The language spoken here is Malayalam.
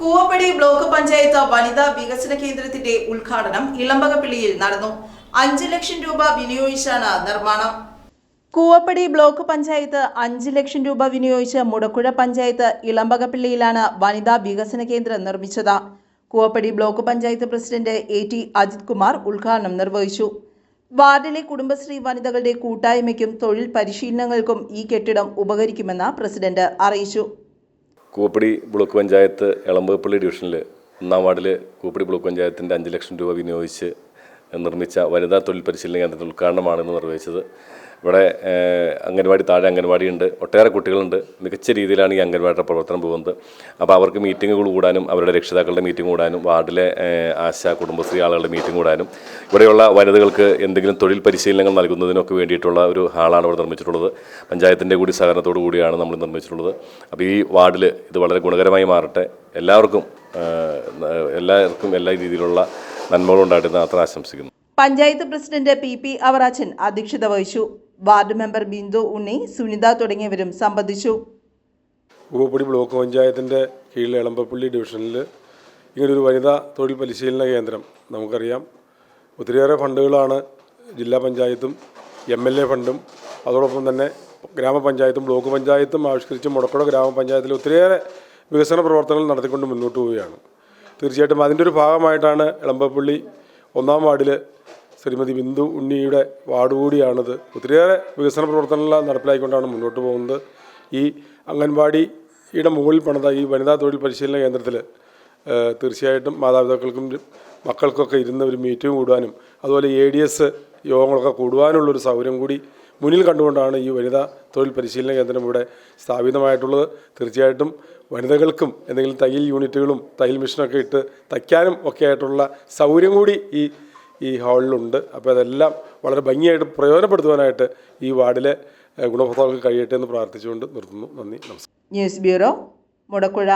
കൂവപ്പടി ബ്ലോക്ക് പഞ്ചായത്ത് വനിതാ വികസന കേന്ദ്രത്തിന്റെ ഉദ്ഘാടനം ഇളമ്പകപ്പിള്ളിയിൽ നടന്നു. 5 ലക്ഷം രൂപ വിനിയോഗിച്ചാണ് നിർമ്മാണം. കൂവപ്പടി ബ്ലോക്ക് പഞ്ചായത്ത് 5 ലക്ഷം രൂപ വിനിയോഗിച്ച് മുടക്കുഴ പഞ്ചായത്ത് ഇളമ്പകപ്പിള്ളിയിലാണ് വനിതാ വികസന കേന്ദ്രം നിർമ്മിച്ചത്. Koovappady block panchayat president AT Ajith Kumar ഉദ്ഘാടനം നിർവഹിച്ചു. വാർഡിലെ കുടുംബശ്രീ വനിതകളുടെ കൂട്ടായ്മയ്ക്കും തൊഴിൽ പരിശീലനങ്ങൾക്കും ഈ കെട്ടിടം ഉപകരിക്കുമെന്ന് പ്രസിഡന്റ് അറിയിച്ചു. കൂവപ്പടി ബ്ലോക്ക് പഞ്ചായത്ത് എളമ്പകപ്പള്ളി ഡിവിഷനിൽ 1-ാം വാർഡിൽ കൂവപ്പടി ബ്ലോക്ക് പഞ്ചായത്തിൻ്റെ 5 ലക്ഷം രൂപ വിനിയോഗിച്ച് നിർമ്മിച്ച വനിതാ തൊഴിൽ പരിശീലന കേന്ദ്രത്തിൻ്റെ ഉദ്ഘാടനമാണ് ഇന്ന് നിർവഹിച്ചത്. ഇവിടെ അംഗൻവാടി താഴെ അംഗൻവാടിയുണ്ട്, ഒട്ടേറെ കുട്ടികളുണ്ട്. മികച്ച രീതിയിലാണ് ഈ അംഗൻവാടിയുടെ പ്രവർത്തനം പോകുന്നത്. അപ്പോൾ അവർക്ക് മീറ്റിങ്ങുകൾ കൂടാനും അവരുടെ രക്ഷിതാക്കളുടെ മീറ്റിംഗ് കൂടാനും വാർഡിലെ ആശ കുടുംബശ്രീ ആളുകളുടെ മീറ്റിംഗ് കൂടാനും ഇവിടെയുള്ള വനിതകൾക്ക് എന്തെങ്കിലും തൊഴിൽ പരിശീലനങ്ങൾ നൽകുന്നതിനൊക്കെ വേണ്ടിയിട്ടുള്ള ഒരു ഹാളാണ് ഇവിടെ നിർമ്മിച്ചിട്ടുള്ളത്. പഞ്ചായത്തിൻ്റെ കൂടി സഹകരണത്തോടു കൂടിയാണ് നമ്മൾ നിർമ്മിച്ചിട്ടുള്ളത്. അപ്പോൾ ഈ വാർഡിൽ ഇത് വളരെ ഗുണകരമായി മാറട്ടെ. എല്ലാവർക്കും എല്ലാ രീതിയിലുള്ള നന്മകളുണ്ടായിട്ട് അത്ര ആശംസിക്കുന്നു. പഞ്ചായത്ത് പ്രസിഡന്റ് PP അവറാച്ചൻ അധ്യക്ഷത വഹിച്ചു. വാർഡ് മെമ്പർ ബിന്ദു ഉണ്ണി, സുനിത തുടങ്ങിയവരും സംബന്ധിച്ചു. കൂവപ്പടി ബ്ലോക്ക് പഞ്ചായത്തിൻ്റെ കീഴിൽ എളമ്പപ്പള്ളി ഡിവിഷനിൽ ഇങ്ങനൊരു വനിതാ തൊഴിൽ പരിശീലന കേന്ദ്രം നമുക്കറിയാം. ഒത്തിരിയേറെ ഫണ്ടുകളാണ് ജില്ലാ പഞ്ചായത്തും MLA ഫണ്ടും അതോടൊപ്പം തന്നെ ഗ്രാമപഞ്ചായത്തും ബ്ലോക്ക് പഞ്ചായത്തും ആവിഷ്കരിച്ച് മുടക്കുഴ ഗ്രാമപഞ്ചായത്തിൽ ഒത്തിരിയേറെ വികസന പ്രവർത്തനങ്ങൾ നടത്തിക്കൊണ്ട് മുന്നോട്ട് പോവുകയാണ്. തീർച്ചയായിട്ടും അതിൻ്റെ ഒരു ഭാഗമായിട്ടാണ് എളമ്പപ്പള്ളി 1-ാം വാർഡിൽ ശ്രീമതി ബിന്ദു ഉണ്ണിയുടെ വാർഡ് കൂടിയാണിത്. ഒത്തിരിയേറെ വികസന പ്രവർത്തനങ്ങൾ നടപ്പിലാക്കിക്കൊണ്ടാണ് മുന്നോട്ട് പോകുന്നത്. ഈ അംഗൻവാടിയുടെ മുകളിൽ പണിത ഈ വനിതാ തൊഴിൽ പരിശീലന കേന്ദ്രത്തിൽ തീർച്ചയായിട്ടും മാതാപിതാക്കൾക്കും മക്കൾക്കൊക്കെ ഇരുന്ന് ഒരു മീറ്റിംഗ് കൂടുവാനും അതുപോലെ ADS യോഗങ്ങളൊക്കെ കൂടുവാനുള്ളൊരു സൗകര്യം കൂടി മുന്നിൽ കണ്ടുകൊണ്ടാണ് ഈ വനിതാ തൊഴിൽ പരിശീലന കേന്ദ്രം ഇവിടെ സ്ഥാപിതമായിട്ടുള്ളത്. തീർച്ചയായിട്ടും വനിതകൾക്കും എന്തെങ്കിലും തയ്യൽ യൂണിറ്റുകളും തയ്യൽ മെഷീനൊക്കെ ഇട്ട് തയ്ക്കാനും ഒക്കെ ആയിട്ടുള്ള സൗകര്യം കൂടി ഈ ഹാളിലുണ്ട്. അപ്പോൾ അതെല്ലാം വളരെ ഭംഗിയായിട്ട് പ്രയോജനപ്പെടുത്തുവാനായിട്ട് ഈ വാർഡിലെ ഗുണഭോക്താക്കൾക്ക് കഴിയട്ടെ എന്ന് പ്രാർത്ഥിച്ചുകൊണ്ട് നിർത്തുന്നു. നന്ദി, നമസ്കാരം. News bureau, Mudakkuzha.